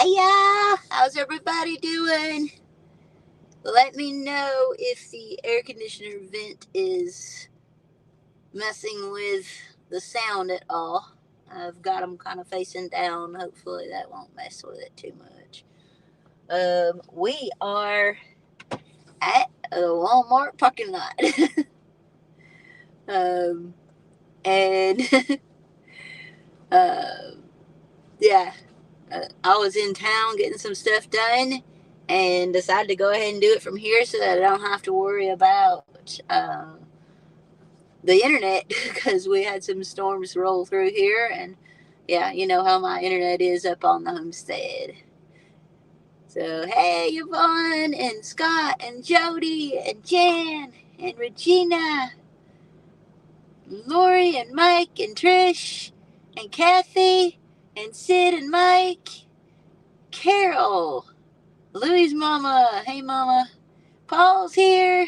Hiya! How's everybody doing? Let me know if the air conditioner vent is messing with the sound at all. I've got them kind of facing down. Hopefully, that won't mess with it too much. We are at a Walmart parking lot. um, and uh, yeah, I was in town getting some stuff done and decided to go ahead and do it from here so that I don't have to worry about the internet because we had some storms roll through here. And yeah, you know how my internet is up on the homestead. So, hey, Yvonne and Scott and Jody and Jan and Regina, Lori and Mike and Trish and Kathy and Sid and Mike, Carol, Louie's mama. Hey, mama. Paul's here.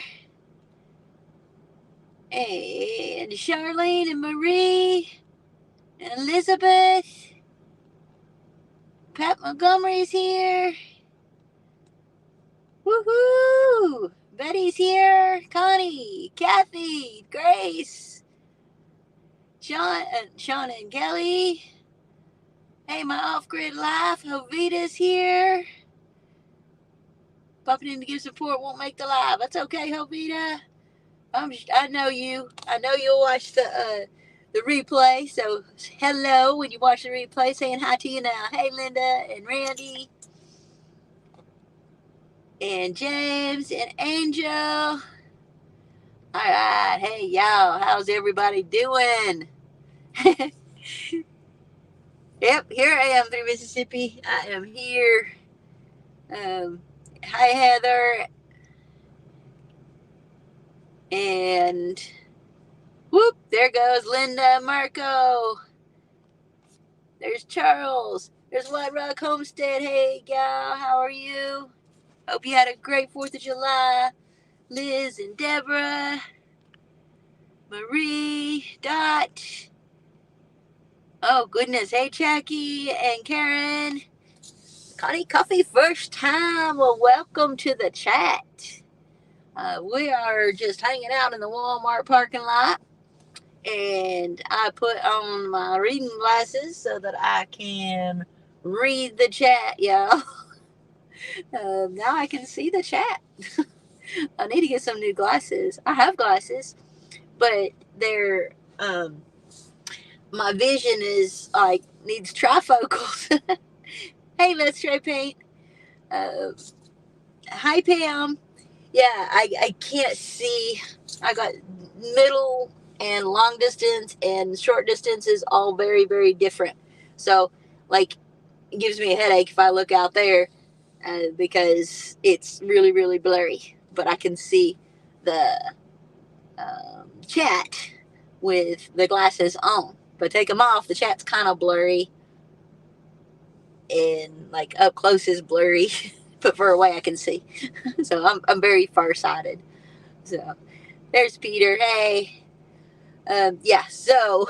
And Charlene and Marie and Elizabeth. Pat Montgomery's here. Woohoo! Betty's here. Connie, Kathy, Grace, Sean and Kelly. Hey, my off-grid life. Jovita's here. Popping in to give support won't make the live. That's okay, Jovita. I know you. I know you'll watch the replay. So hello when you watch the replay. Saying hi to you now. Hey, Linda and Randy and James and Angel. All right. Hey, y'all. How's everybody doing? Yep, here I am through Mississippi. I am here. Hi, Heather. And whoop, there goes Linda Marco. There's Charles. There's White Rock Homestead. Hey, gal, how are you? Hope you had a great 4th of July. Liz and Deborah. Marie. Dot. Oh, goodness. Hey, Jackie and Karen. Connie Coffee, first time. Well, welcome to the chat. We are just hanging out in the Walmart parking lot. And I put on my reading glasses so that I can read the chat, y'all. Now I can see the chat. I need to get some new glasses. I have glasses, but they're my vision is like needs trifocals. Hey, let's try paint. Hi, Pam. Yeah, I can't see. I got middle and long distance and short distance is all very, very different. So, like, it gives me a headache if I look out there because it's really, really blurry. But I can see the chat with the glasses on. But take them off, the chat's kind of blurry. And, like, up close is blurry. But far away I can see. So, I'm very farsighted. So, there's Peter. Hey. Yeah, so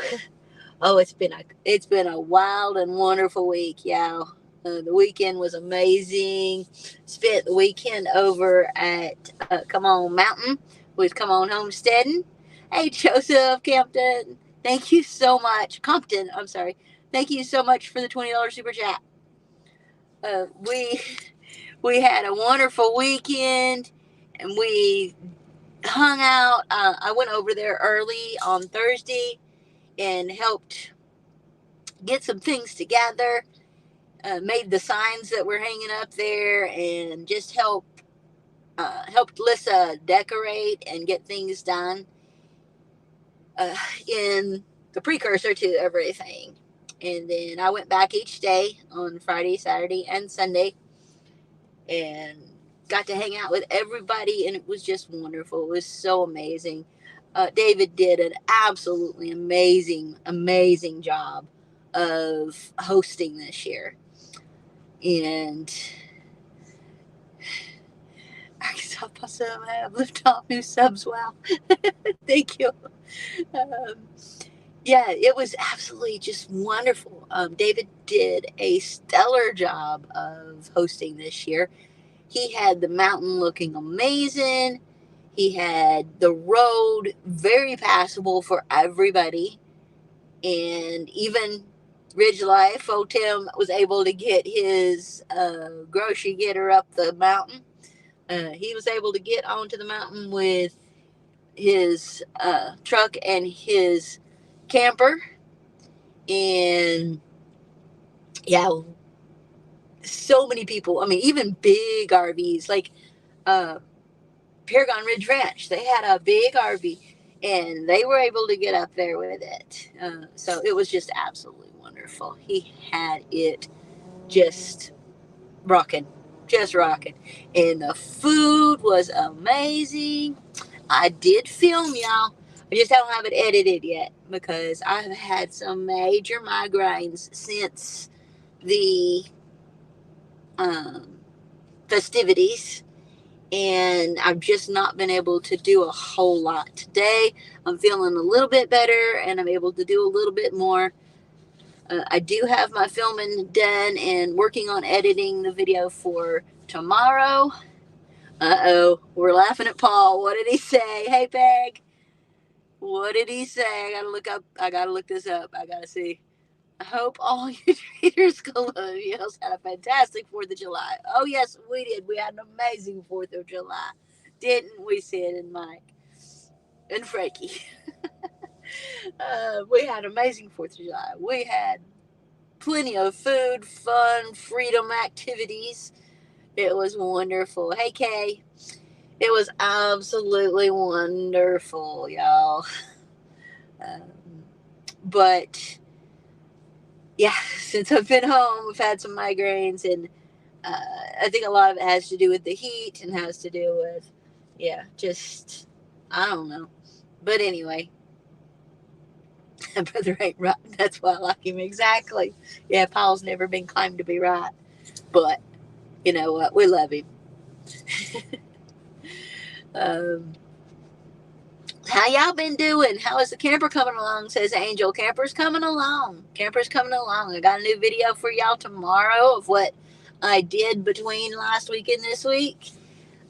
it's been a wild and wonderful week, y'all. The weekend was amazing. Spent the weekend over at Come On Mountain with Come On Homesteading. Hey, Joseph Campton, thank you so much. Compton, I'm sorry. Thank you so much for the $20 super chat. We had a wonderful weekend, and we hung out. I went over there early on Thursday and helped get some things together. Made the signs that we're hanging up there, and just helped Lissa decorate and get things done in the precursor to everything. And then I went back each day on Friday, Saturday, and Sunday, and got to hang out with everybody, and it was just wonderful. It was so amazing. David did an absolutely amazing, amazing job of hosting this year. And Arkansas Possum have lift off new subs. Wow. Thank you. Um, Yeah, it was absolutely just wonderful. David did a stellar job of hosting this year. He had the mountain looking amazing. He had the road very passable for everybody. And even Ridge Life, old Tim was able to get his grocery getter up the mountain. He was able to get onto the mountain with his truck and his camper. And yeah, so many people. I mean, even big RVs like uh, Paragon Ridge Ranch. They had a big RV, and they were able to get up there with it. So it was just absolutely wonderful. He had it just rocking, just rocking, and the food was amazing. I did film, y'all. I just don't have it edited yet because I've had some major migraines since the um, festivities, and I've just not been able to do a whole lot today. I'm feeling a little bit better, and I'm able to do a little bit more. I do have my filming done and working on editing the video for tomorrow. Uh-oh, we're laughing at Paul. What did he say? Hey, Peg. What did he say? I gotta look this up. I gotta see. I hope all you Trader Colonials had a fantastic 4th of July. Oh, yes, we did. We had an amazing 4th of July. Didn't we, Sid and Mike? And Frankie. We had an amazing 4th of July. We had plenty of food, fun, freedom activities. It was wonderful. Hey, Kay. It was absolutely wonderful, y'all. Um, but yeah, since I've been home, we've had some migraines, and I think a lot of it has to do with the heat and has to do with, yeah, just, I don't know. But anyway, Brother ain't right. That's why I like him. Exactly. Yeah, Paul's never been claimed to be right. But you know what? We love him. um, how y'all been doing? How is the camper coming along? Says Angel. Camper's coming along. Camper's coming along. I got a new video for y'all tomorrow of what I did between last week and this week.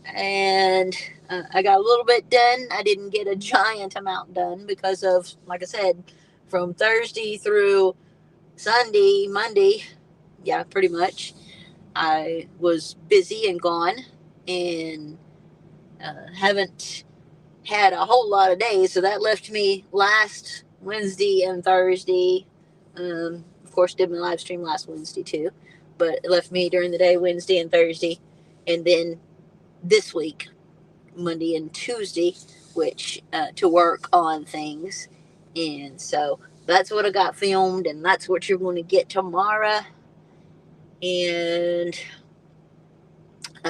And I got a little bit done. I didn't get a giant amount done because of, like I said, from Thursday through Sunday, Monday, yeah, pretty much, I was busy and gone, and haven't had a whole lot of days. So that left me last Wednesday and Thursday. Of course, did my live stream last Wednesday too, but it left me during the day Wednesday and Thursday, and then this week Monday and Tuesday, which to work on things. And so that's what I got filmed, and that's what you're going to get tomorrow. And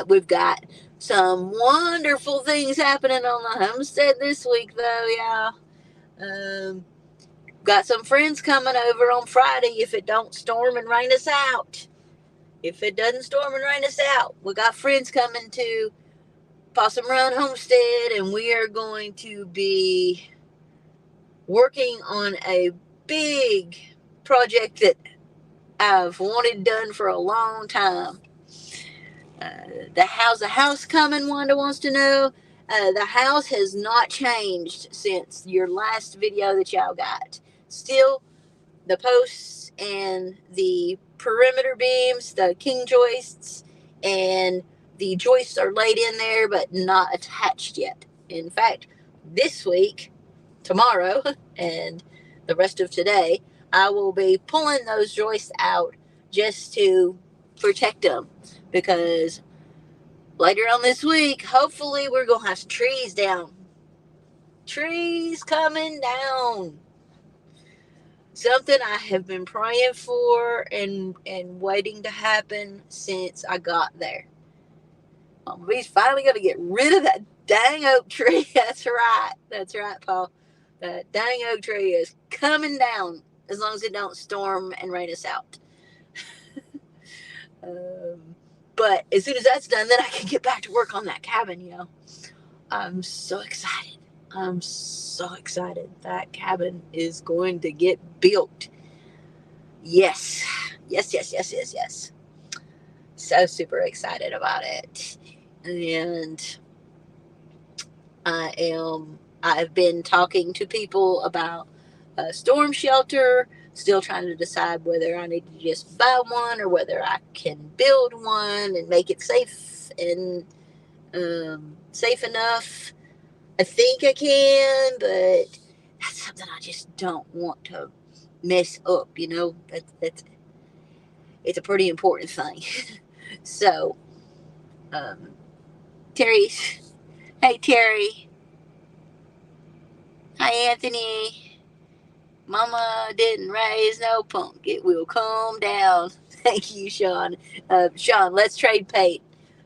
we've got some wonderful things happening on the homestead this week, though, y'all. Got some friends coming over on Friday if it don't storm and rain us out. If it doesn't storm and rain us out, we got friends coming to Possum Run Homestead, and we are going to be working on a big project that I've wanted done for a long time. The house coming? Wanda wants to know. The house has not changed since your last video that y'all got. Still, the posts and the perimeter beams, the king joists, and the joists are laid in there but not attached yet. In fact, this week, tomorrow, and the rest of today, I will be pulling those joists out just to protect them, because later on this week, hopefully, we're going to have some trees down. Trees coming down. Something I have been praying for and waiting to happen since I got there. He's finally going to get rid of that dang oak tree. That's right. That's right, Paul. That dang oak tree is coming down as long as it don't storm and rain us out. But as soon as that's done, then I can get back to work on that cabin, I'm so excited. I'm so excited. That cabin is going to get built. Yes. Yes, yes, yes, yes, yes. So super excited about it. And I've been talking to people about a storm shelter, still trying to decide whether I need to just buy one or whether I can build one and make it safe and safe enough. I think I can, but that's something I just don't want to mess up, you know? It's a pretty important thing. So, um, Terry, hey, Terry. Hi, Anthony. Mama didn't raise no punk. It will calm down. Thank you, Sean. Sean, let's trade paint.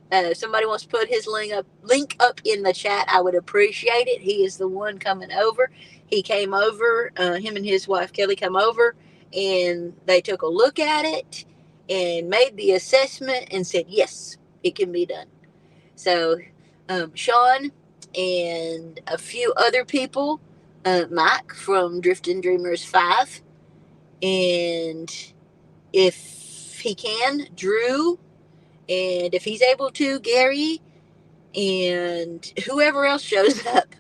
If somebody wants to put his link up in the chat, I would appreciate it. He is the one coming over. He came over, him and his wife Kelly come over, and they took a look at it and made the assessment and said, yes, it can be done. So, Sean and a few other people, Mike from Drifting Dreamers 5, and if he can, Drew, and if he's able to, Gary, and whoever else shows up.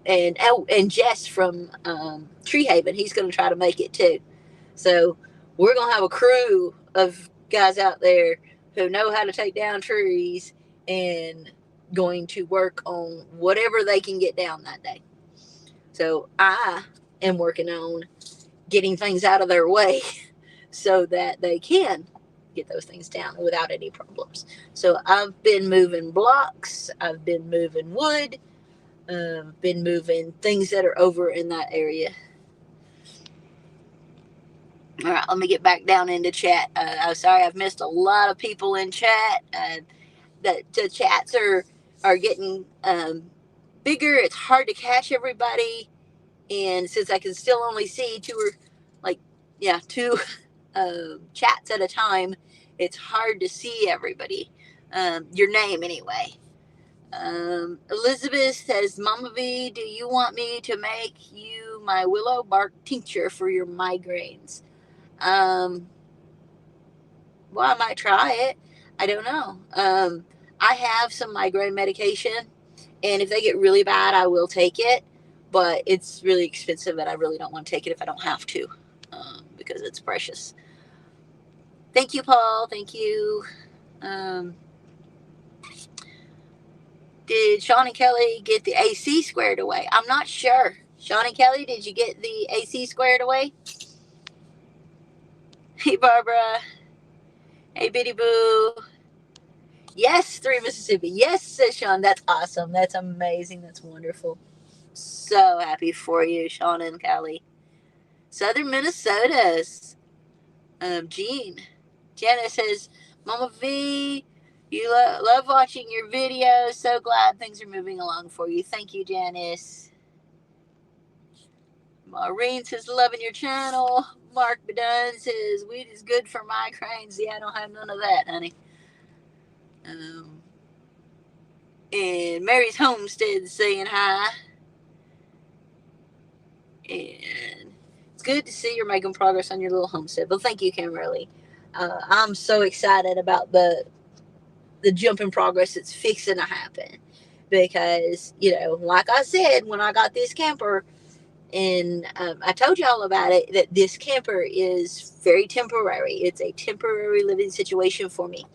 And Jess from Tree Haven, he's going to try to make it too. So we're going to have a crew of guys out there who know how to take down trees and going to work on whatever they can get down that day. So I am working on getting things out of their way so that they can get those things down without any problems. So I've been moving blocks, I've been moving wood, been moving things that are over in that area. All right, let me get back down into chat. I'm sorry I've missed a lot of people in chat. The chats are getting bigger. It's hard to catch everybody, and since I can still only see two chats at a time, it's hard to see everybody. Your name anyway. Elizabeth says, Mama V, do you want me to make you my willow bark tincture for your migraines? Well, I might try it. I don't know. I have some migraine medication, and if they get really bad, I will take it. But it's really expensive, and I really don't want to take it if I don't have to, because it's precious. Thank you, Paul. Thank you. Did Sean and Kelly get the AC squared away? I'm not sure. Sean and Kelly, did you get the AC squared away? Hey, Barbara. Hey, Bitty Boo. Yes, 3 Mississippi. Yes, says Sean. That's awesome. That's amazing. That's wonderful. So happy for you, Sean and Kelly. Southern Minnesota's Jean. Janice says, Mama V, you love watching your videos. So glad things are moving along for you. Thank you, Janice. Maureen says, loving your channel. Mark Bedun says, weed is good for migraines. Yeah, I don't have none of that, honey. And Mary's Homestead saying hi. And it's good to see you're making progress on your little homestead. Well, thank you, Kimberly. I'm so excited about the jump in progress that's fixing to happen. Because, like I said, when I got this camper, and I told y'all about it, that this camper is very temporary. It's a temporary living situation for me.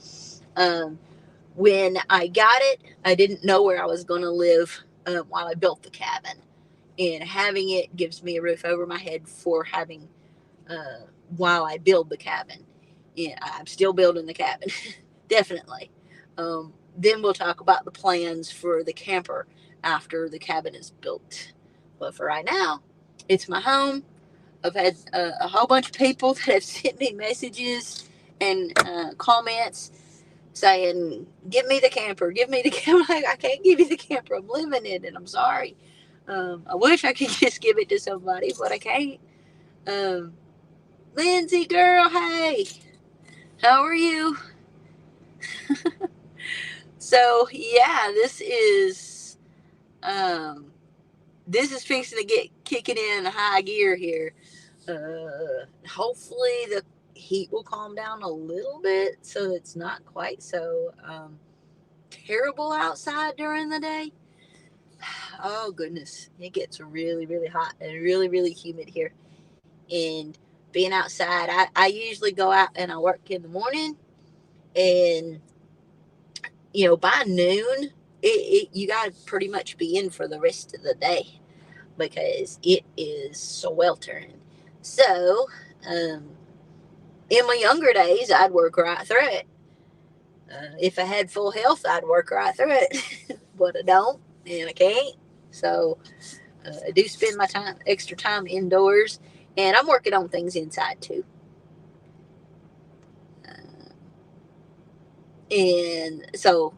When I got it, I didn't know where I was going to live while I built the cabin. And having it gives me a roof over my head for having while I build the cabin. Yeah, I'm still building the cabin, definitely. Then we'll talk about the plans for the camper after the cabin is built. But for right now, it's my home. I've had a whole bunch of people that have sent me messages and comments saying, give me the camper, give me the camper. I can't give you the camper. I'm living in it. I'm sorry. I wish I could just give it to somebody, but I can't. Lindsay, girl, hey, how are you? So, yeah, this is This is fixing to get kicking in high gear here. Hopefully the heat will calm down a little bit so it's not quite so terrible outside during the day. Oh goodness, it gets really, really hot and really, really humid here. And being outside, I usually go out and I work in the morning, and by noon, you got to pretty much be in for the rest of the day because it is sweltering. So, in my younger days, I'd work right through it. If I had full health, I'd work right through it, but I don't, and I can't. So, I do spend my extra time indoors, and I'm working on things inside too. And so,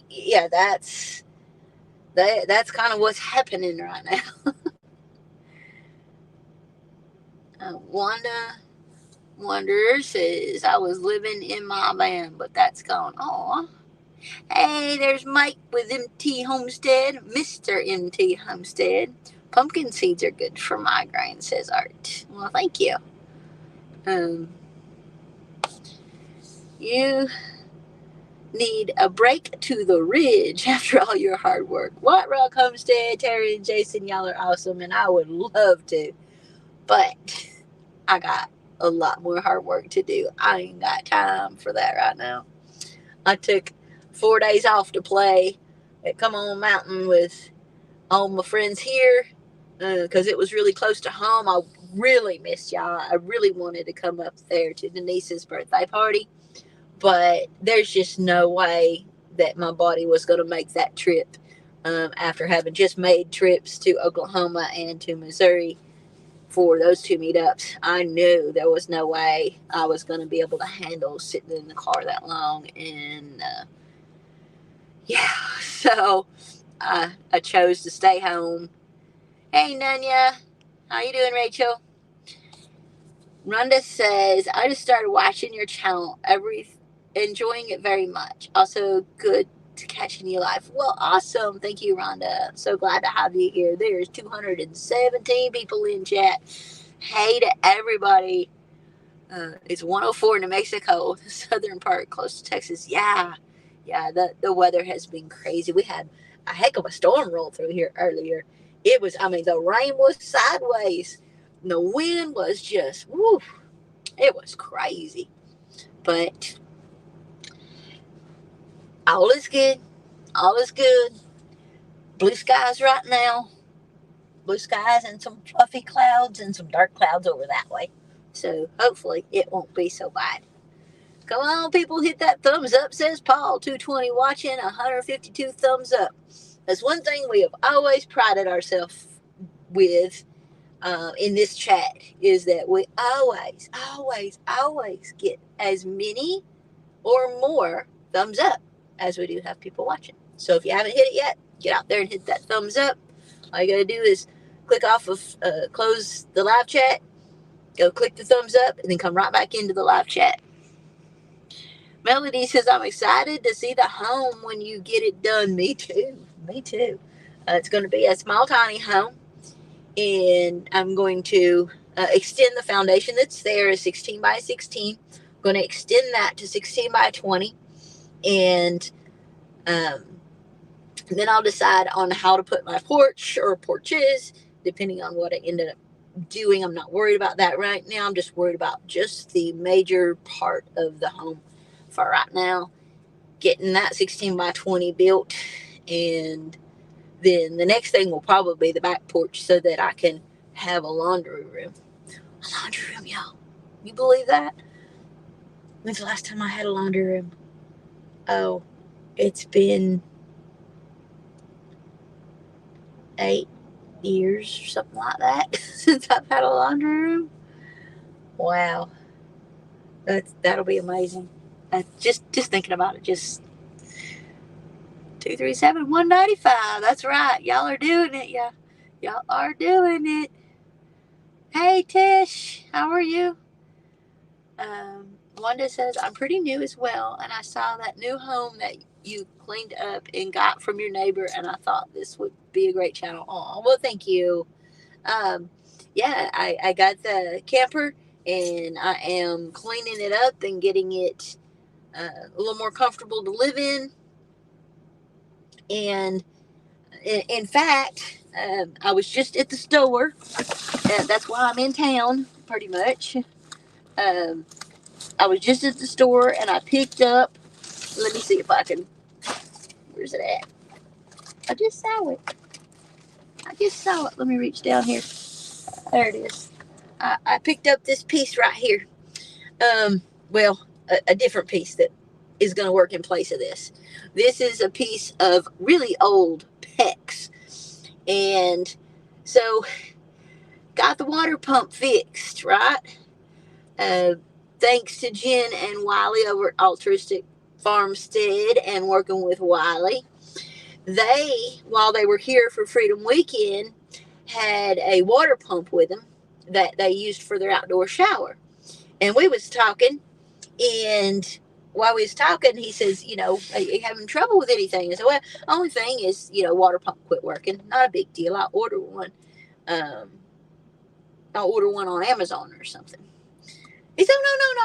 yeah, that's kind of what's happening right now. Wanda Wonder says I was living in my van, but that's gone. Aw. Hey, there's Mike with MT Homestead, Mr. MT Homestead. Pumpkin seeds are good for migraine, says Art. Well, thank you. You need a break to the ridge after all your hard work. White Rock Homestead, Terry and Jason, y'all are awesome, and I would love to. But I got a lot more hard work to do. I ain't got time for that right now. I took 4 days off to play at Come On Mountain with all my friends here because it was really close to home. I really missed y'all. I really wanted to come up there to Denise's birthday party, but there's just no way that my body was going to make that trip after having just made trips to Oklahoma and to Missouri for those 2 meetups. I knew there was no way I was going to be able to handle sitting in the car that long. And yeah, so I chose to stay home. Hey, Nanya. How you doing, Rachel? Rhonda says, I just started watching your channel. Enjoying it very much. Also, good to catching you live. Well, awesome. Thank you, Rhonda. So glad to have you here. There's 217 people in chat. Hey to everybody. It's 104 in New Mexico, the southern part close to Texas. Yeah. The weather has been crazy. We had a heck of a storm roll through here earlier. The rain was sideways. The wind was just, woof. It was crazy. But all is good. All is good. Blue skies right now. Blue skies and some fluffy clouds and some dark clouds over that way. So hopefully it won't be so bad. Come on, people, hit that thumbs up, says Paul. 220 watching, 152 thumbs up. That's one thing we have always prided ourselves with in this chat is that we always get as many or more thumbs up as we do have people watching. So if you haven't hit it yet, get out there and hit that thumbs up. All you got to do is click off of, close the live chat, go click the thumbs up, and then come right back into the live chat. Melody says, I'm excited to see the home when you get it done. Me too. It's going to be a small, tiny home, and I'm going to extend the foundation that's there is 16 by 16. I'm going to extend that to 16 by 20, and then I'll decide on how to put my porch or porches, depending on what I ended up doing. I'm not worried about that right now. I'm just worried about just the major part of the home for right now, getting that 16 by 20 built, and then the next thing will probably be the back porch so that I can have a laundry room. A laundry room, y'all. You believe that? When's the last time I had a laundry room? Oh, it's been 8 years or something like that since I've had a laundry room. Wow. That'll be amazing. Just thinking about it, just 237-195. That's right. Y'all are doing it. Y'all are doing it. Hey Tish, how are you? Wanda says, I'm pretty new as well, and I saw that new home that you cleaned up and got from your neighbor, and I thought this would be a great channel. Oh, well, thank you. Um, yeah, I got the camper, and I am cleaning it up and getting it a little more comfortable to live in. And in fact, I was just at the store. That's why I'm in town, pretty much. Um, I was just at the store and I picked up. Let me see if I can. Where's it at? I just saw it. Let me reach down here. There it is. I picked up this piece right here. Well, a different piece that is going to work in place of this. This is a piece of really old PEX. And so, got the water pump fixed, right? Thanks to Jen and Wiley over at Altruistic Farmstead and working with Wiley. They, while they were here for Freedom Weekend, had a water pump with them that they used for their outdoor shower. And we was talking, and while we was talking, he says, are you having trouble with anything? I said, well, only thing is, water pump quit working. Not a big deal. I'll order one. I'll order one on Amazon or something. He said,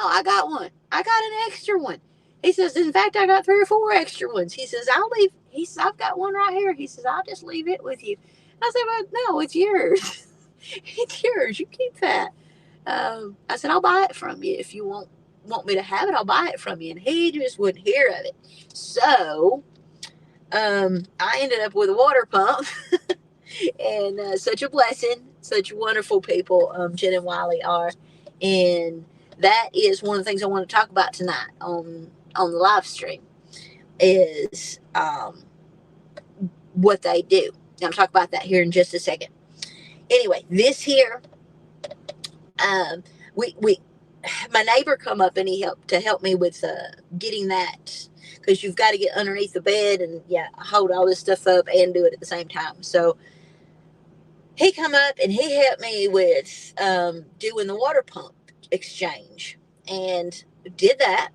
no, I got one. I got an extra one. He says, in fact, I got 3 or 4 extra ones. He says, I'll leave. He says, I've got one right here. He says, I'll just leave it with you. I said, well, no, it's yours. It's yours. You keep that. I said, I'll buy it from you. If you want me to have it, I'll buy it from you. And he just wouldn't hear of it. So I ended up with a water pump. And such a blessing. Such wonderful people Jen and Wiley are. And that is one of the things I want to talk about tonight on the live stream is what they do. I'll talk about that here in just a second. Anyway, this here, my neighbor come up and he helped me with getting that, because you've got to get underneath the bed and hold all this stuff up and do it at the same time. So he come up and he helped me with doing the water pump exchange, and did that.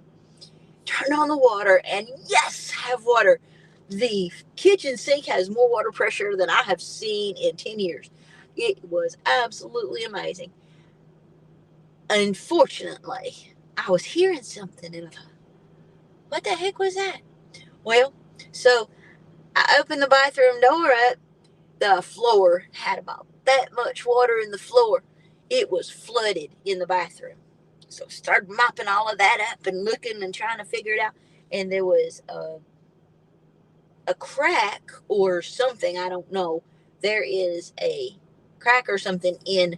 Turned on the water, and yes, have water. The kitchen sink has more water pressure than I have seen in 10 years. It was absolutely amazing. Unfortunately, I was hearing something and I thought, what the heck was that? Well, so I opened the bathroom door up. The floor had about that much water in the floor. It was flooded in the bathroom. So I started mopping all of that up and looking and trying to figure it out. And there was a crack or something, I don't know. There is a crack or something in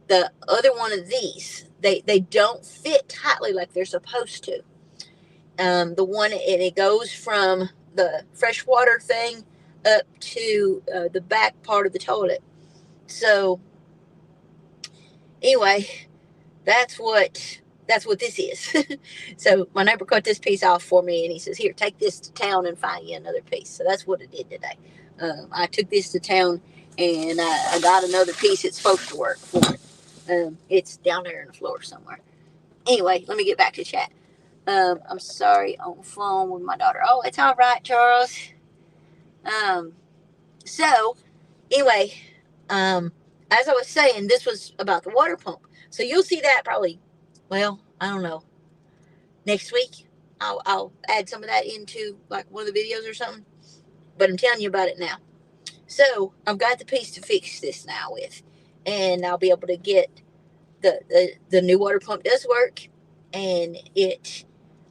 the other one of these. They don't fit tightly like they're supposed to. The one, and it goes from the freshwater thing up to the back part of the toilet. So anyway, that's what this is. So my neighbor cut this piece off for me, and he says, here, take this to town and find you another piece. So that's what I did today. I took this to town, and I got another piece. It's supposed to work for it. It's down there in the floor somewhere. Anyway, let me get back to chat. I'm sorry, on the phone with my daughter. Oh, it's all right, Charles. So anyway, as I was saying, this was about the water pump. So you'll see that probably, well, I don't know, next week. I'll add some of that into like one of the videos or something. But I'm telling you about it now. So I've got the piece to fix this now with, and I'll be able to get the new water pump does work, and it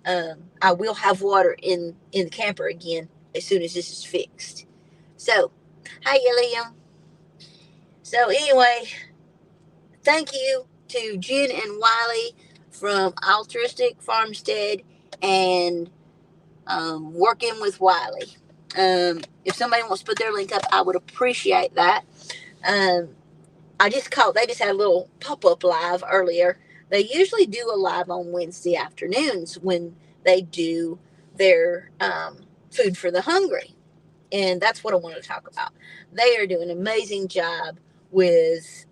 I will have water in the camper again as soon as this is fixed. So, hi, Liam. So anyway, thank you to Jen and Wiley from Altruistic Farmstead and working with Wiley. If somebody wants to put their link up, I would appreciate that. They just had a little pop-up live earlier. They usually do a live on Wednesday afternoons when they do their Food for the Hungry. And that's what I want to talk about. They are doing an amazing job with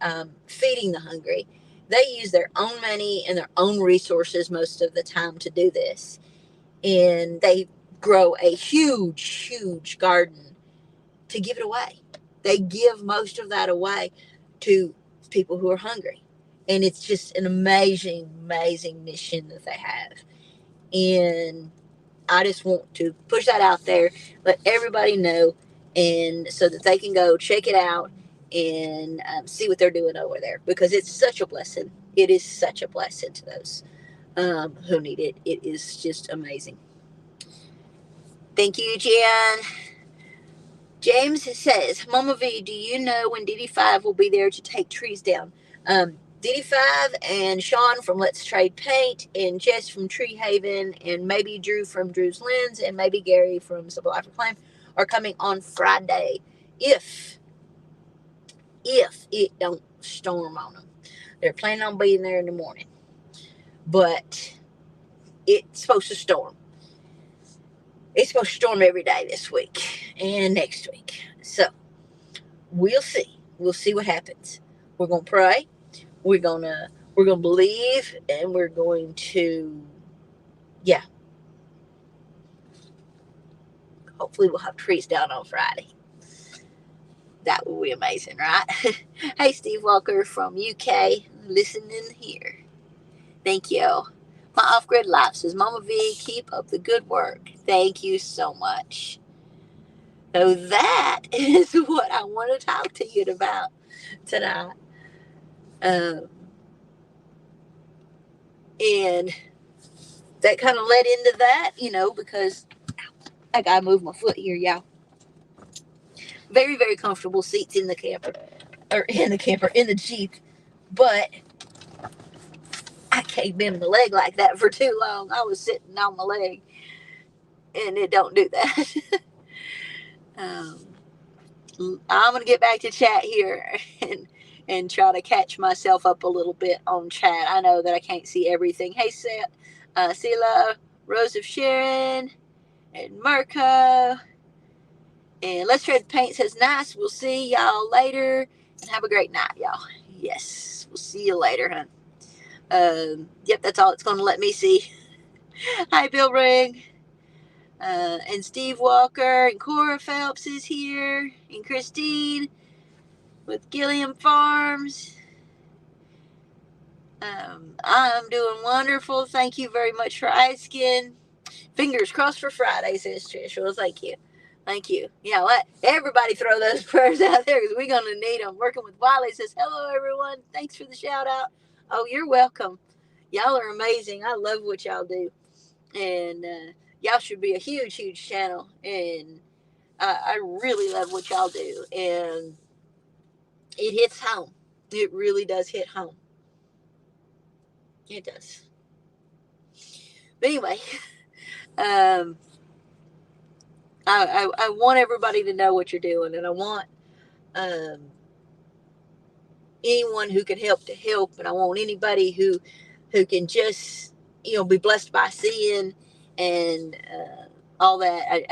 feeding the hungry. They use their own money and their own resources most of the time to do this. And they grow a huge garden to give it away. They give most of that away to people who are hungry. And it's just an amazing mission that they have. And I just want to push that out there, let everybody know, and so that they can go check it out and see what they're doing over there, because it's such a blessing. It is such a blessing to those who need it. It is just amazing. Thank you, Jan. James says, Mama V, do you know when DD5 will be there to take trees down? DD5 and Sean from Let's Trade Paint and Jess from Tree Haven and maybe Drew from Drew's Lens and maybe Gary from Supply for Claim are coming on Friday if it don't storm on them. They're planning on being there in the morning, but it's supposed to storm. It's supposed to storm every day this week and next week. So we'll see. We'll see what happens. We're gonna pray. We're gonna believe, and we're going to, yeah. Hopefully we'll have trees down on Friday. That would be amazing, right? Hey, Steve Walker from UK, listening here. Thank you. My off-grid life says, Mama V, keep up the good work. Thank you so much. So that is what I want to talk to you about tonight. And that kind of led into that, because I gotta move my foot here, y'all. Very comfortable seats in the camper, in the Jeep, but I can't bend my leg like that for too long. I was sitting on my leg, and it don't do that. I'm gonna get back to chat here and try to catch myself up a little bit on chat. I know that I can't see everything. Hey, Sela, Rose of Sharon, and Mirko. And Let's Trade Paint says, nice. We'll see y'all later. And have a great night, y'all. Yes, we'll see you later, huh? Yep, that's all it's going to let me see. Hi, Bill Ring. And Steve Walker. And Cora Phelps is here. And Christine with Gilliam Farms. I'm doing wonderful. Thank you very much for asking. Fingers crossed for Friday, says Trish. Well, thank you. Thank you. Yeah, let everybody throw those prayers out there because we're going to need them. Working with Wiley says, hello, everyone. Thanks for the shout out. Oh, you're welcome. Y'all are amazing. I love what y'all do. And y'all should be a huge channel. And I really love what y'all do. And it hits home. It really does hit home. It does. But anyway, I want everybody to know what you're doing, and I want anyone who can help to help, and I want anybody who can just be blessed by seeing and all that. I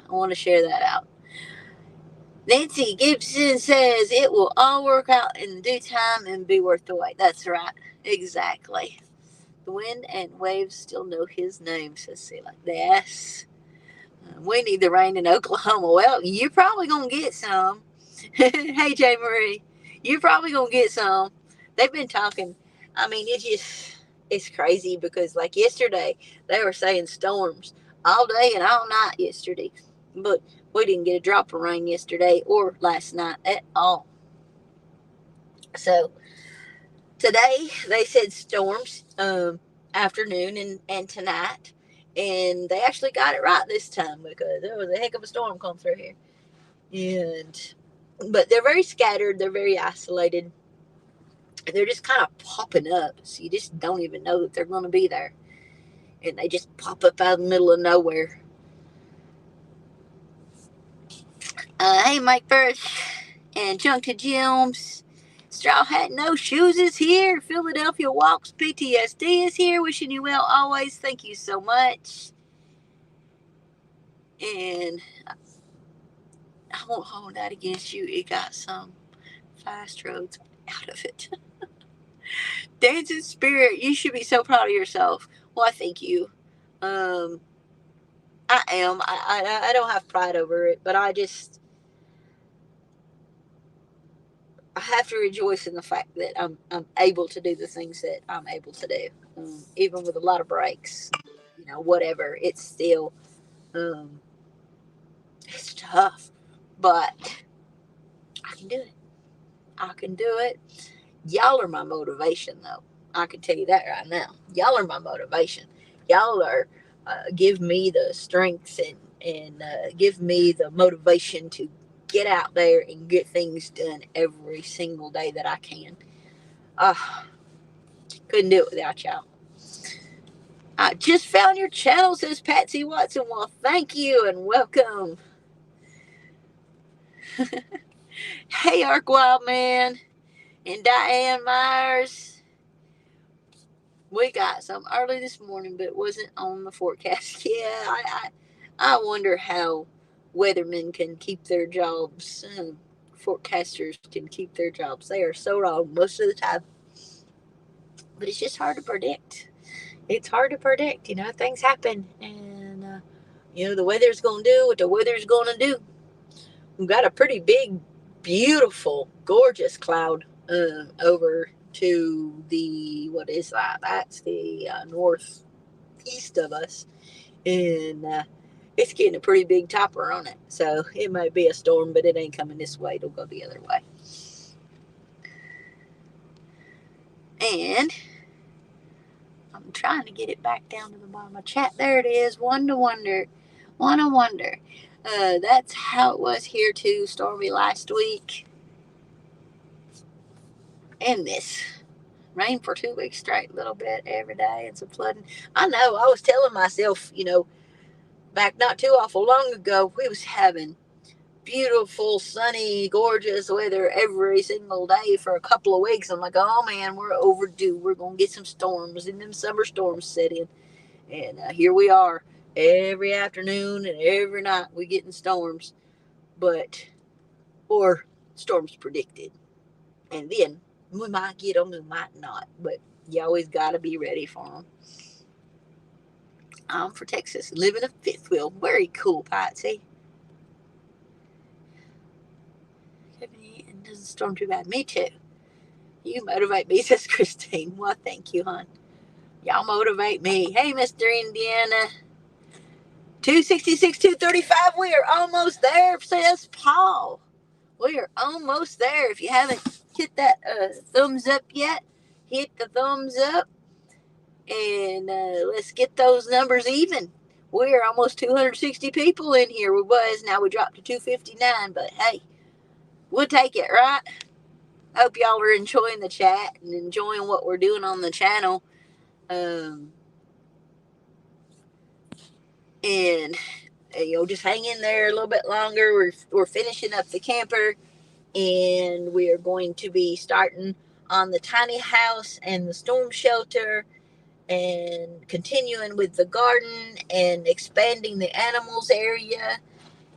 want to share that out. Nancy Gibson says it will all work out in due time and be worth the wait. That's right, exactly. The wind and waves still know his name, says Celia. Yes. We need the rain in Oklahoma. Well, you're probably going to get some. Hey, J. Marie. You're probably going to get some. They've been talking. I mean, it's crazy because, like yesterday, they were saying storms all day and all night yesterday. But we didn't get a drop of rain yesterday or last night at all. So, today, they said storms afternoon and tonight. And they actually got it right this time because there was a heck of a storm come through here. But they're very scattered. They're very isolated. They're just kind of popping up. So you just don't even know that they're going to be there. And they just pop up out of the middle of nowhere. Hey, Mike Birch and Junk to Gems. Straw Hat No Shoes is here. Philadelphia Walks PTSD is here. Wishing you well always. Thank you so much. And I won't hold that against you. It got some fast roads out of it. Dancing Spirit, you should be so proud of yourself. Well, I thank you. I am. I don't have pride over it, but I have to rejoice in the fact that I'm able to do the things that I'm able to do, even with a lot of breaks. Whatever. It's still um, it's tough, but I can do it. I can do it. Y'all are my motivation, though. I can tell you that right now. Y'all are my motivation. Y'all are give me the strength and give me the motivation to get out there and get things done every single day that I can. Uh, couldn't do it without y'all. I just found your channel, says Patsy Watson. Well, thank you and welcome. Hey, Ark Wildman and Diane Myers. We got some early this morning, but it wasn't on the forecast. Yeah, I wonder how weathermen can keep their jobs. Forecasters can keep their jobs. They are so wrong most of the time. But it's just hard to predict. It's hard to predict. Things happen. And, the weather's going to do what the weather's going to do. We've got a pretty big, beautiful, gorgeous cloud over to the, what is that? That's the northeast of us. And it's getting a pretty big topper on it. So it might be a storm, but it ain't coming this way. It'll go the other way. And I'm trying to get it back down to the bottom of chat. There it is. One to wonder. That's how it was here too. Stormy last week. And this. Rain for 2 weeks straight, a little bit every day, and some flooding. I know. I was telling myself, back not too awful long ago, we was having beautiful, sunny, gorgeous weather every single day for a couple of weeks. I'm like, oh man, we're overdue. We're gonna get some storms, and them summer storms set in, and here we are. Every afternoon and every night we getting storms, or storms predicted, and then we might get them, we might not, but you always got to be ready for them. I'm for Texas, live in a fifth wheel. Very cool, Patsy. It doesn't storm too bad. Me too. You motivate me, says Christine. Well, thank you, hon. Y'all motivate me. Hey, Mr. Indiana. 266, 235. We are almost there, says Paul. We are almost there. If you haven't hit that thumbs up yet, hit the thumbs up. And let's get those numbers even. We're almost 260 people in here. We was. Now we dropped to 259. But hey, we'll take it, right? Hope y'all are enjoying the chat and enjoying what we're doing on the channel. And just hang in there a little bit longer. We're finishing up the camper, and we are going to be starting on the tiny house and the storm shelter, and continuing with the garden and expanding the animals area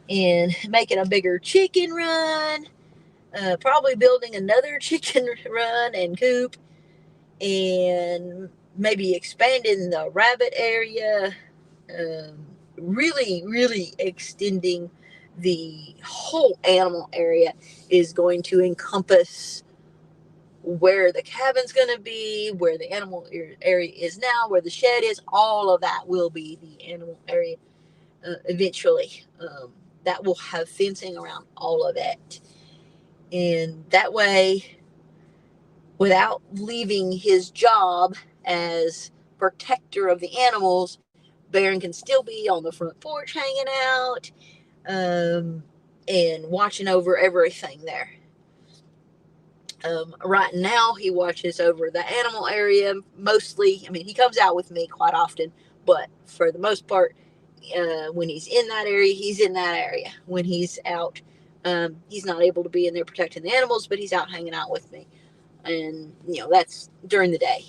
and making a bigger chicken run. Probably building another chicken run and coop, and maybe expanding the rabbit area. Really, really extending the whole animal area is going to encompass where the cabin's going to be, where the animal area is now, where the shed is. All of that will be the animal area eventually. That will have fencing around all of it. And that way, without leaving his job as protector of the animals, Baron can still be on the front porch hanging out and watching over everything there. Right now, he watches over the animal area mostly. I mean, he comes out with me quite often, but for the most part, when he's in that area, he's in that area. When he's out, he's not able to be in there protecting the animals, but he's out hanging out with me. And, that's during the day.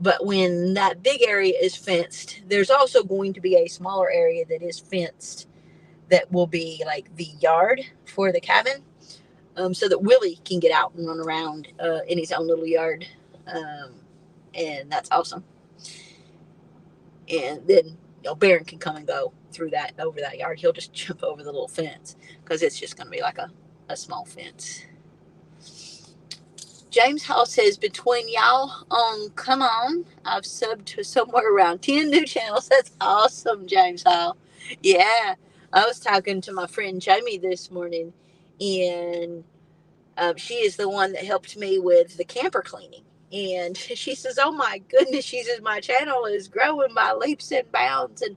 But when that big area is fenced, there's also going to be a smaller area that is fenced that will be like the yard for the cabin, so that Willie can get out and run around in his own little yard. And that's awesome. And then Baron can come and go through that, over that yard. He'll just jump over the little fence because it's just going to be like a small fence. James Hall says, between y'all on Come On, I've subbed to somewhere around 10 new channels. That's awesome, James Hall. Yeah, I was talking to my friend Jamie this morning, and she is the one that helped me with the camper cleaning. And she says, oh my goodness, she says, my channel is growing by leaps and bounds, and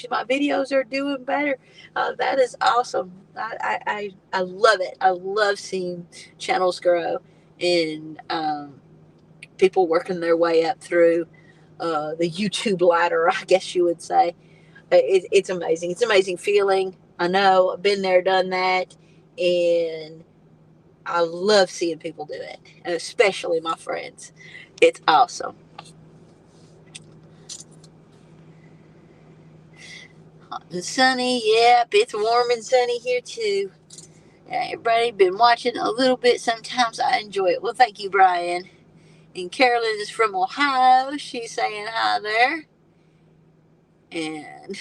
my videos are doing better. That is awesome. I love it. I love seeing channels grow and people working their way up through the YouTube ladder, I guess you would say. It's amazing. It's an amazing feeling. I know, I've been there, done that, and I love seeing people do it, and especially my friends. It's awesome. Hot and sunny, yep, it's warm and sunny here too. Yeah, everybody been watching a little bit. Sometimes I enjoy it. Well, thank you, Brian. And Carolyn is from Ohio. She's saying hi there. And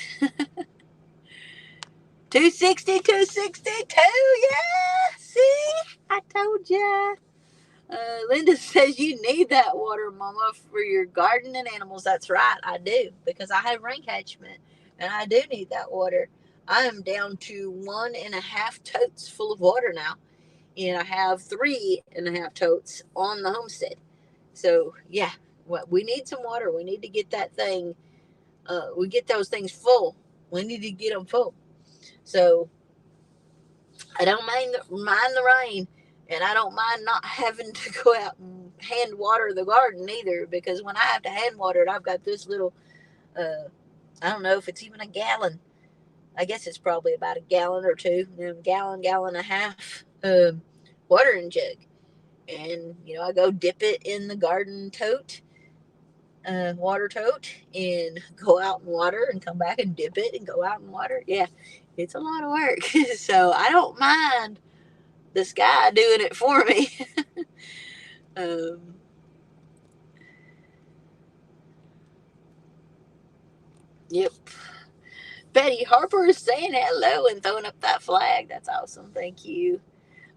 260, 262, yeah, see? I told ya. Linda says you need that water, Mama, for your garden and animals. That's right, I do, because I have rain catchment, and I do need that water. I am down to 1.5 totes full of water now, and I have 3.5 totes on the homestead. So yeah, we need some water. We need to get that thing. We get those things full. We need to get them full. So I don't mind the rain, and I don't mind not having to go out and hand water the garden either, because when I have to hand water it, I've got this little, I don't know if it's even a gallon. I guess it's probably about a gallon or two, gallon and a half watering jug. And, I go dip it in the garden tote, water tote, and go out and water and come back and dip it and go out and water. Yeah, it's a lot of work. So I don't mind this guy doing it for me. Yep. Betty Harper is saying hello and throwing up that flag. That's awesome. Thank you.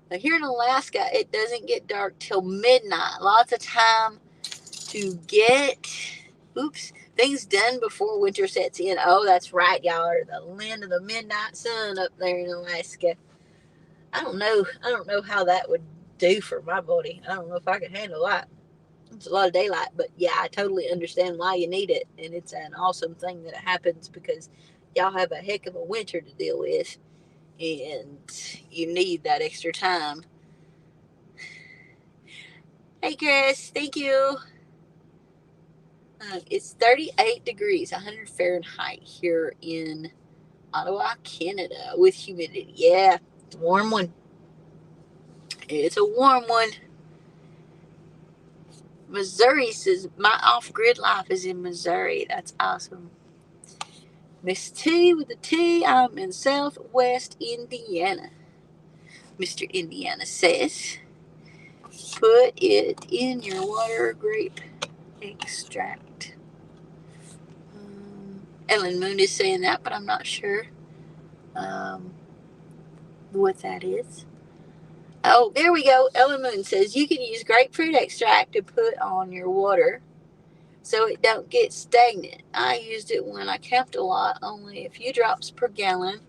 Now, here in Alaska, it doesn't get dark till midnight. Lots of time to get things done before winter sets in. Oh, that's right, y'all are the land of the midnight sun up there in Alaska. I don't know how that would do for my body. I don't know if I could handle that. It's a lot of daylight, but yeah, I totally understand why you need it, and it's an awesome thing that it happens, because y'all have a heck of a winter to deal with, and you need that extra time. Hey, Chris, thank you. It's 38 degrees, 100 Fahrenheit here in Ottawa, Canada, with humidity. Yeah, it's a warm one. It's a warm one. Missouri says, my off-grid life is in Missouri. That's awesome. Miss T with the T, I'm in Southwest Indiana. Mr. Indiana says, put it in your water grape extract. Ellen Moon is saying that, but I'm not sure what that is. Oh, there we go. Ellen Moon says you can use grapefruit extract to put on your water so it don't get stagnant. I used it when I camped a lot, only a few drops per gallon.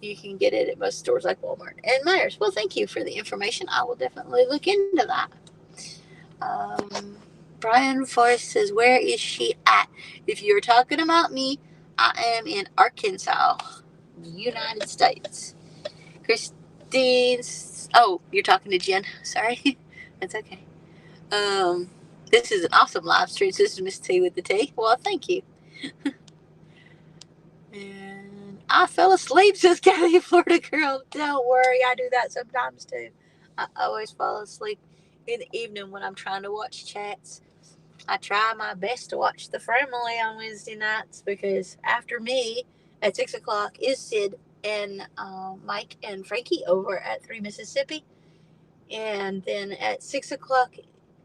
You can get it at most stores like Walmart and Meijer. Well, thank you for the information. I will definitely look into that. Brian Forrest says, where is she at? If you're talking about me, I am in Arkansas, United States. Christine's, oh, you're talking to Jen. Sorry. That's okay. This is an awesome live stream. This is Miss T with the T. Well, thank you. And I fell asleep, says Kathy, Florida girl. Don't worry, I do that sometimes too. I always fall asleep in the evening when I'm trying to watch chats. I try my best to watch the family on Wednesday nights, because after me at 6 o'clock is Sid and Mike and Frankie over at 3 Mississippi. And then at 6 o'clock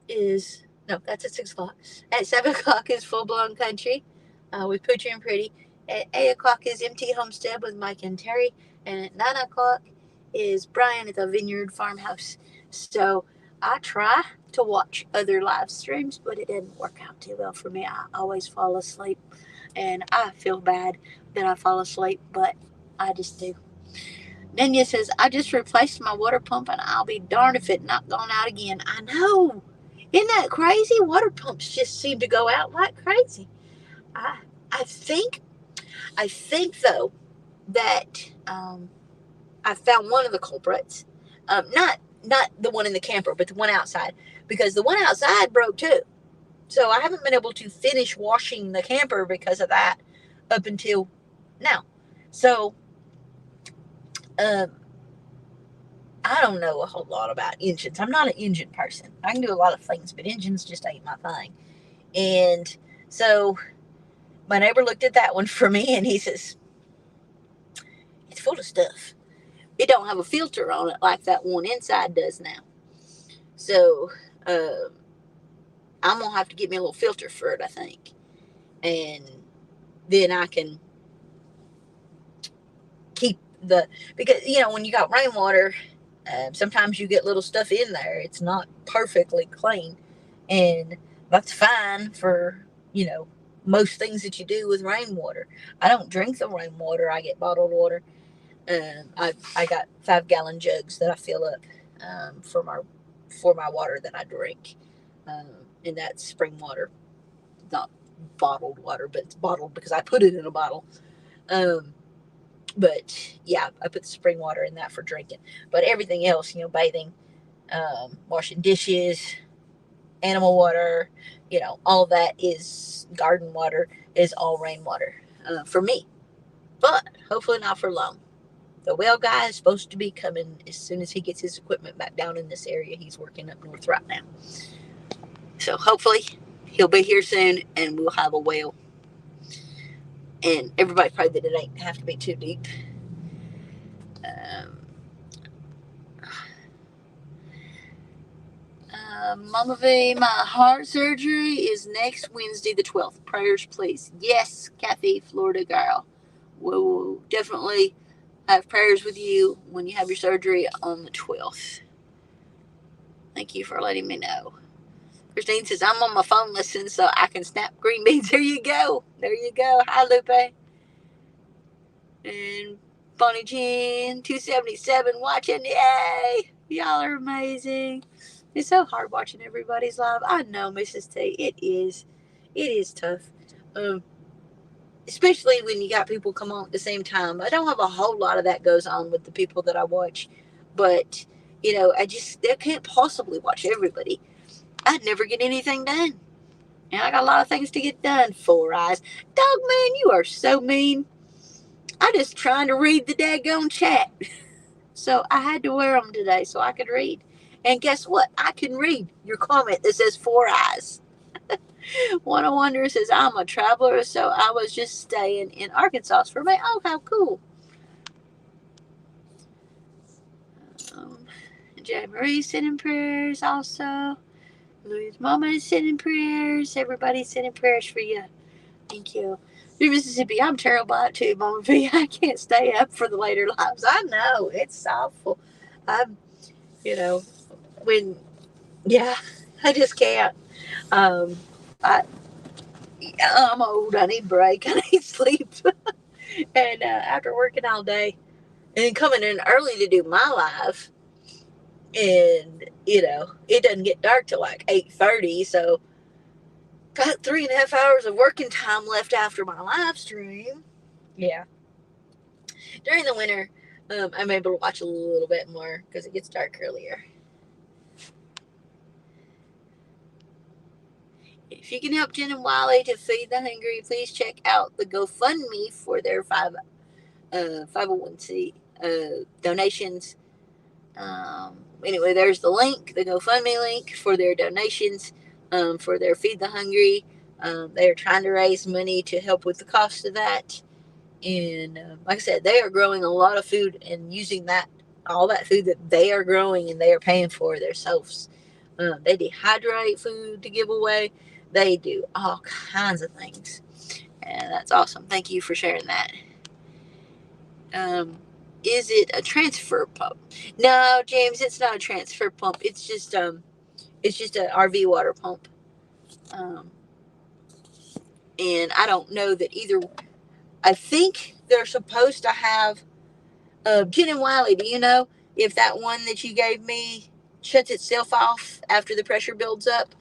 that's at 6 o'clock. At 7 o'clock is Full Blown Country with Poochie and Pretty. At 8 o'clock is MT Homestead with Mike and Terry. And at 9 o'clock is Brian at the Vineyard Farmhouse. So I try to watch other live streams, but it didn't work out too well for me. I always fall asleep. And I feel bad that I fall asleep, but I just do. Nanya says, I just replaced my water pump and I'll be darned if it not gone out again. I know. Isn't that crazy? Water pumps just seem to go out like crazy. I I think though that I found one of the culprits. Not the one in the camper, but the one outside, because the one outside broke too. So I haven't been able to finish washing the camper because of that up until now. So um, I don't know a whole lot about engines. I'm not an engine person. I can do a lot of things, but engines just ain't my thing. And so my neighbor looked at that one for me and he says, it's full of stuff. It don't have a filter on it like that one inside does now. So I'm going to have to get me a little filter for it, I think. And then I can keep because, when you got rainwater, sometimes you get little stuff in there. It's not perfectly clean. And that's fine for, most things that you do with rainwater. I don't drink the rainwater. I get bottled water. I got 5-gallon jugs that I fill up for my water that I drink. And that's spring water. Not bottled water, but it's bottled because I put it in a bottle. But yeah, I put the spring water in that for drinking. But everything else, bathing, washing dishes, animal water, all that is garden water, is all rainwater for me. But hopefully not for long. The well guy is supposed to be coming as soon as he gets his equipment back down in this area. He's working up north right now. So hopefully he'll be here soon and we'll have a well. And everybody pray that it ain't have to be too deep. Mama V, my heart surgery is next Wednesday the 12th. Prayers, please. Yes, Kathy, Florida girl. We'll definitely have prayers with you when you have your surgery on the 12th. Thank you for letting me know. Christine says, I'm on my phone listening so I can snap green beans. There you go. There you go. Hi, Lupe. And Bonnie Jean, 277 watching. Yay! Y'all are amazing. It's so hard watching everybody's live. I know, Mrs. T. It is. It is tough. Especially when you got people come on at the same time. I don't have a whole lot of that goes on with the people that I watch. But, I can't possibly watch everybody. I'd never get anything done. And I got a lot of things to get done. 4 eyes. Dog man, you are so mean. I just trying to read the daggone chat. So I had to wear them today so I could read. And guess what? I can read your comment that says 4 eyes. One of Wonder says, I'm a traveler, so I was just staying in Arkansas for May. Oh, how cool. Jay Marie sending prayers also. Louis' mama is sending prayers. Everybody's sending prayers for you. Thank you. Through Mississippi, I'm terrible at it too, Mama V. I can't stay up for the later lives. I know. It's awful. I'm, I just can't. I'm old. I need a break. I need sleep. And after working all day and coming in early to do my live, and, it doesn't get dark till like 8:30, so got 3.5 hours of working time left after my live stream. Yeah. During the winter, I'm able to watch a little bit more because it gets dark earlier. If you can help Jen and Wiley to feed the hungry, please check out the GoFundMe for their 501c donations. Anyway, there's the link, the GoFundMe link for their donations for their Feed the Hungry. They are trying to raise money to help with the cost of that. And like I said, they are growing a lot of food and using all that food that they are growing and they are paying for themselves. They dehydrate food to give away. They do all kinds of things. And that's awesome. Thank you for sharing that. Is it a transfer pump? No, James, it's not a transfer pump. It's just an RV water pump. Um, and I don't know that either. I think they're supposed to have Jen and Wiley. Do you know if that one that you gave me shuts itself off after the pressure builds up?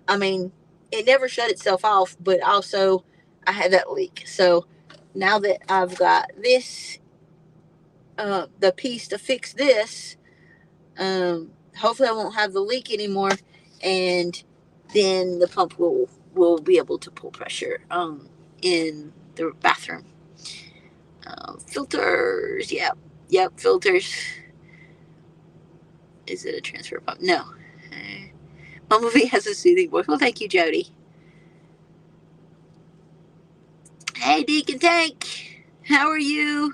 I mean, it never shut itself off, but also I had that leak. So now that I've got this, the piece to fix this, hopefully I won't have the leak anymore, and then the pump will be able to pull pressure in the bathroom. Filters, yep, filters. Is it a transfer pump? No. Mama V has a soothing voice. Well, thank you, Jody. Hey, Deacon Tank, how are you?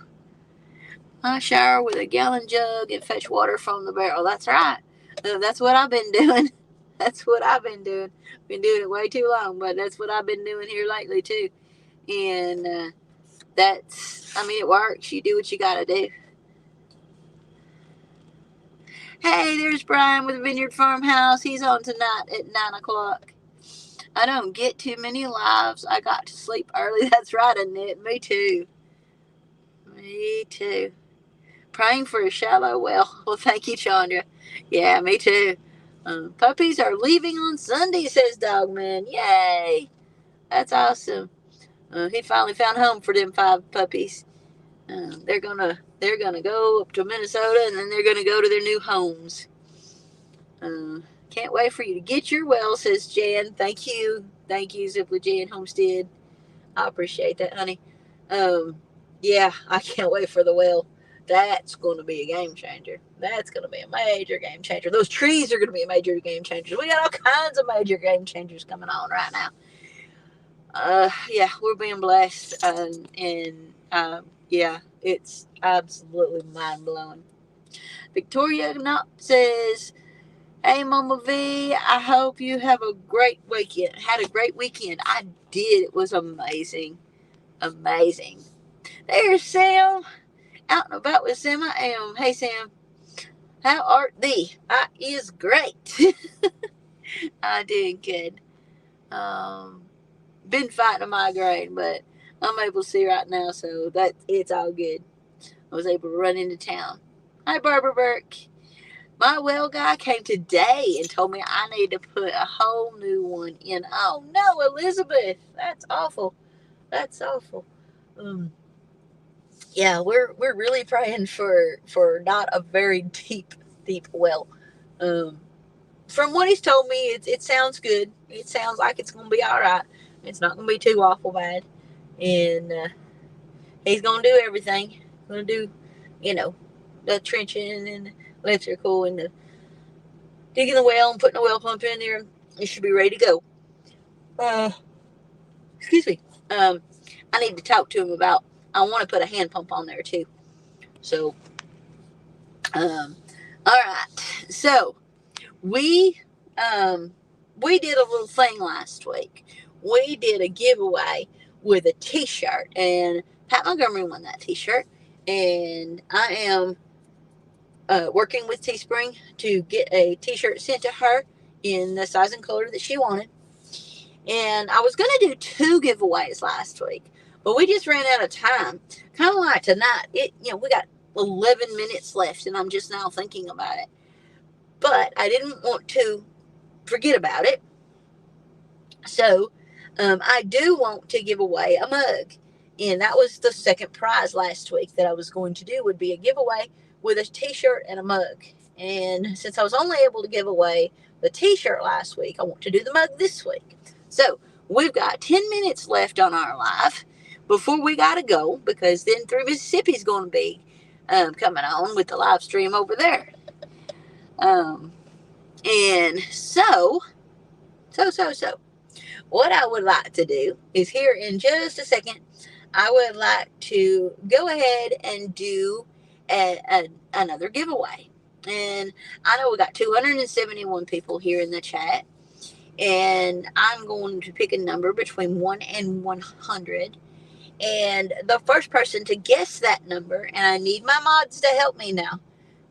I shower with a gallon jug and fetch water from the barrel. That's right. That's what I've been doing. That's what I've been doing. Been doing it way too long, but that's what I've been doing here lately too. And it works. You do what you gotta do. Hey, there's Brian with Vineyard Farmhouse. He's on tonight at 9 o'clock. I don't get too many lives. I got to sleep early. That's right, Annette. Me too. Me too. Praying for a shallow well. Well, thank you, Chandra. Yeah, me too. Puppies are leaving on Sunday, says Dogman. Yay! That's awesome. He finally found home for them 5 puppies. They're gonna go up to Minnesota, and then they're gonna go to their new homes. Can't wait for you to get your well, says Jan. Thank you, Simply Jan Homestead. I appreciate that, honey. Yeah, I can't wait for the well. That's going to be a game changer. That's going to be a major game changer. Those trees are going to be a major game changer. We got all kinds of major game changers coming on right now. Yeah, we're being blessed, yeah, it's absolutely mind blowing. Victoria Knop says, "Hey, Mama V, I hope you have a great weekend. Had a great weekend. I did. It was amazing, amazing." There's Sam, out and about with Sam. I am. Hey, Sam, how art thee? I is great. I did good. Been fighting a migraine, but I'm able to see right now, so that it's all good. I was able to run into town. Hi, Barbara Burke. My well guy came today and told me I need to put a whole new one in. Oh no, Elizabeth, that's awful. That's awful. Yeah, we're really praying for not a very deep well. From what he's told me, it sounds good. It sounds like it's gonna be all right. It's not gonna be too awful bad, and he's gonna do everything. Gonna do, the trenching and the electrical and the digging the well and putting a well pump in there. It should be ready to go. Excuse me. I need to talk to him about. I want to put a hand pump on there too. So, all right. So we did a little thing last week. We did a giveaway with a T-shirt, and Pat Montgomery won that T-shirt. And I am working with Teespring to get a T-shirt sent to her in the size and color that she wanted. And I was going to do 2 giveaways last week, but we just ran out of time. Kind of like tonight, we got 11 minutes left, and I'm just now thinking about it. But I didn't want to forget about it. So I do want to give away a mug. And that was the second prize last week that I was going to do, would be a giveaway with a T-shirt and a mug. And since I was only able to give away the T-shirt last week, I want to do the mug this week. So we've got 10 minutes left on our live before we got to go, because then Through Mississippi is going to be coming on with the live stream over there. And so, what I would like to do is, here in just a second, I would like to go ahead and do another giveaway. And I know we got 271 people here in the chat. And I'm going to pick a number between 1 and 100. And the first person to guess that number, and I need my mods to help me now,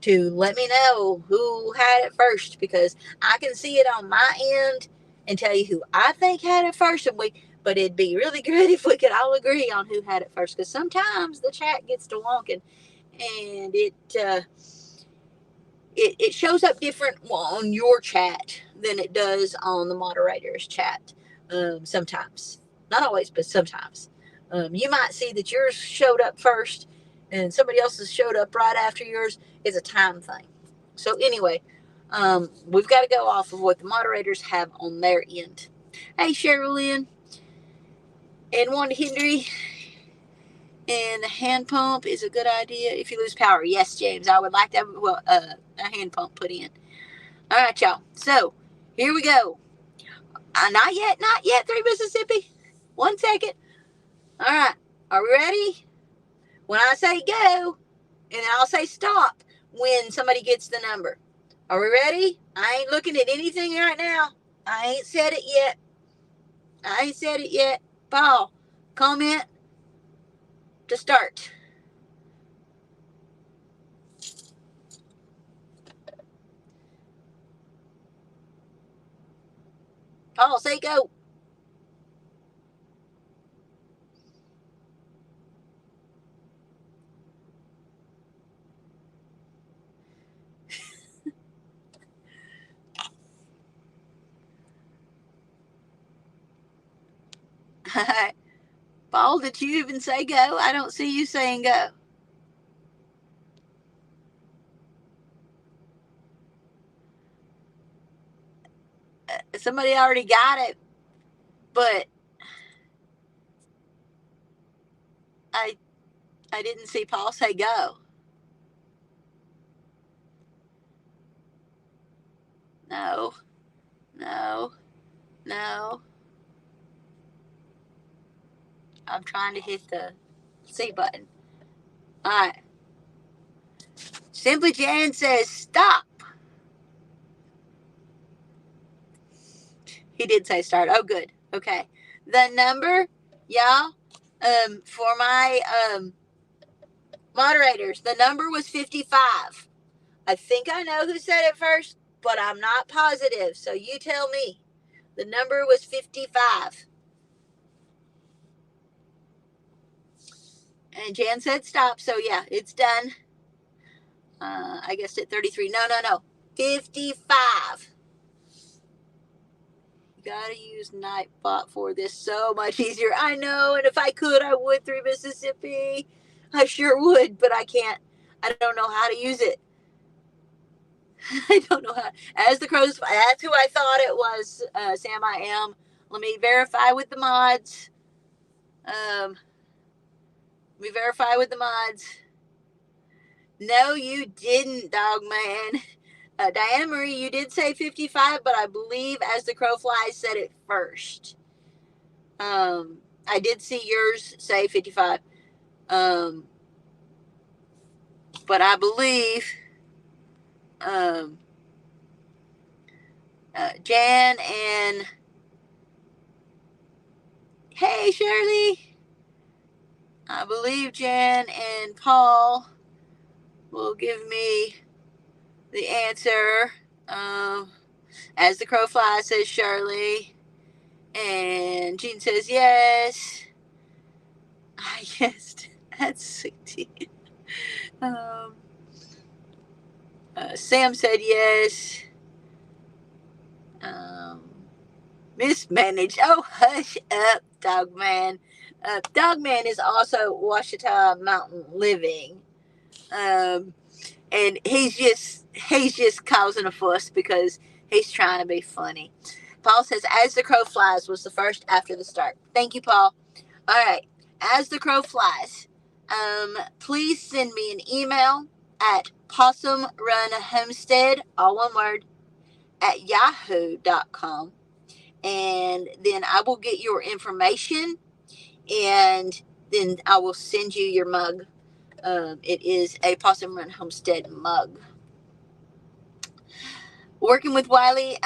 to let me know who had it first, because I can see it on my end and tell you who I think had it first. But it'd be really good if we could all agree on who had it first, because sometimes the chat gets to wonking, and it shows up different on your chat than it does on the moderator's chat. Sometimes, not always, but sometimes. You might see that yours showed up first and somebody else's showed up right after yours. It's a time thing. So anyway, we've got to go off of what the moderators have on their end. Hey, Sherilyn and Wanda Hendry. And the hand pump is a good idea if you lose power. Yes, James, I would like to have a hand pump put in. All right, y'all. So here we go. Not yet. 3 Mississippi. 1 second. All right. Are we ready? When I say go, and I'll say stop when somebody gets the number. Are we ready? I ain't looking at anything right now. I ain't said it yet. Paul, comment to start. Paul, say go. Paul, did you even say go? I don't see you saying go. Somebody already got it, but I didn't see Paul say go. No. I'm trying to hit the C button. All right. Simply Jan says stop. He did say start. Oh, good. Okay. The number, y'all, for my moderators, the number was 55. I think I know who said it first, but I'm not positive. So you tell me. The number was 55. And Jan said stop. So yeah, it's done. I guess at 33. No. 55. Gotta use Nightbot for this so much easier. I know, and if I could, I would. 3 Mississippi. I sure would, but I can't. I don't know how to use it. I don't know how. As the crows, that's who I thought it was. Sam, I am. Let me verify with the mods. No, you didn't, dog man. Diana Marie, you did say 55, but I believe As the Crow Flies said it first. I did see yours say 55. But I believe Jan and hey Shirley, I believe Jan and Paul will give me the answer. As the Crow Flies says Shirley, and Jean says yes. I guessed at 16. Sam said yes. Mismanaged. Oh, hush up, Dogman. Dogman is also Washita Mountain Living. And he's just causing a fuss because he's trying to be funny. Paul says, As the Crow Flies was the first after the start. Thank you, Paul. All right. As the Crow Flies, please send me an email at possumrunhomestead, all one word, at yahoo.com. And then I will get your information, and then I will send you your mug. It is a Possum Run Homestead mug. Working with Wiley,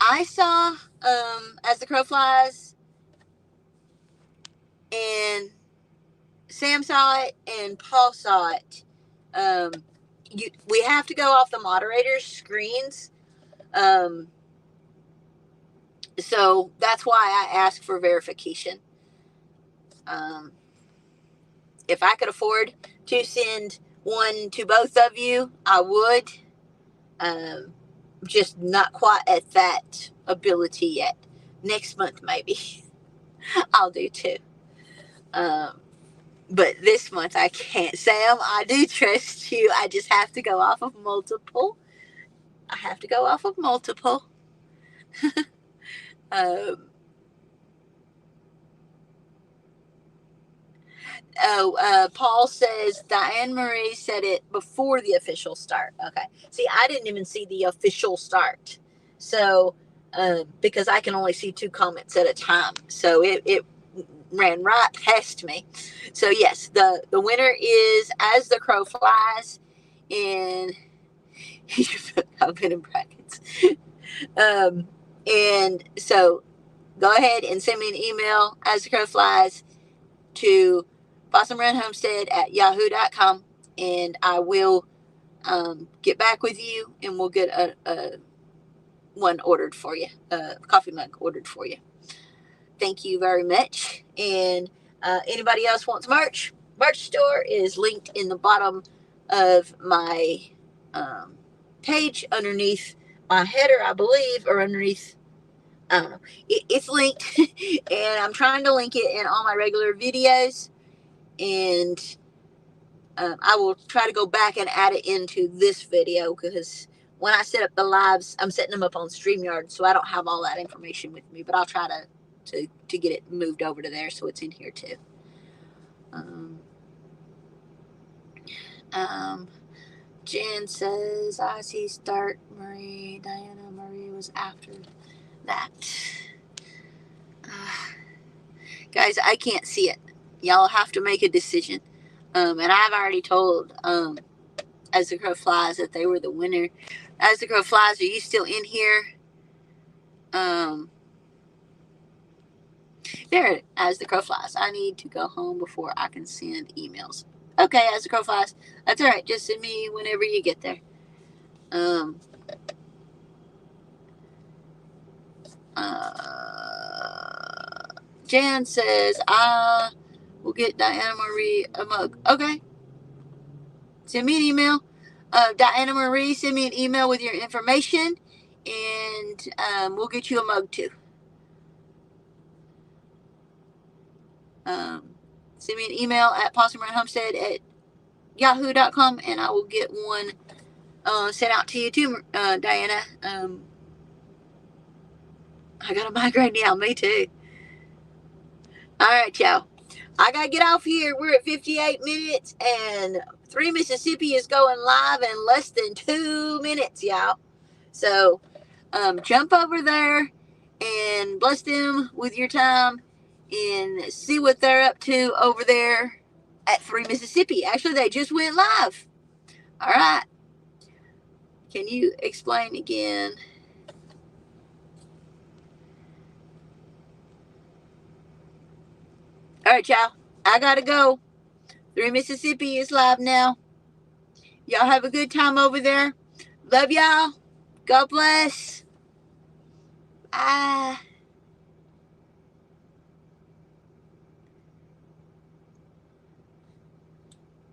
I saw As the Crow Flies, and Sam saw it, and Paul saw it. We have to go off the moderator's screens. So that's why I asked for verification. If I could afford to send one to both of you, I would. Just not quite at that ability yet. Next month, maybe. I'll do two. But this month I can't. Sam, I do trust you. I just have to go off of multiple. I have to go off of multiple. Paul says Diane Marie said it before the official start. Okay. See, I didn't even see the official start. So, because I can only see 2 comments at a time. So it ran right past me. So yes, the winner is As the Crow Flies, and I've been in brackets. And so go ahead and send me an email, As the Crow Flies, to possumrunhomestead@yahoo.com, and I will get back with you, and we'll get a one ordered for you, a coffee mug ordered for you. Thank you very much. And anybody else wants merch? Merch store is linked in the bottom of my page underneath my header, I believe, or underneath. I don't know. It's linked, and I'm trying to link it in all my regular videos. And I will try to go back and add it into this video, because when I set up the lives, I'm setting them up on StreamYard, so I don't have all that information with me. But I'll try to get it moved over to there so it's in here too. Jen says, I see start Marie. Diana Marie was after that. Guys, I can't see it. Y'all have to make a decision. And I've already told As the Crow Flies that they were the winner. As the Crow Flies, are you still in here? There, As the Crow Flies. I need to go home before I can send emails. Okay, As the Crow Flies. That's all right. Just send me whenever you get there. Jan says, I will get Diana Marie a mug. Okay. Send me an email. Diana Marie, send me an email with your information, and we'll get you a mug too. Send me an email at possumrunhomestead@yahoo.com, and I will get one sent out to you too, Diana. I got a migraine now. Me too. All right, y'all. I got to get off here. We're at 58 minutes, and 3 Mississippi is going live in less than 2 minutes, y'all. So jump over there and bless them with your time and see what they're up to over there at 3 Mississippi. Actually, they just went live. All right. Can you explain again? All right, y'all. I got to go. 3 Mississippi is live now. Y'all have a good time over there. Love y'all. God bless. Bye.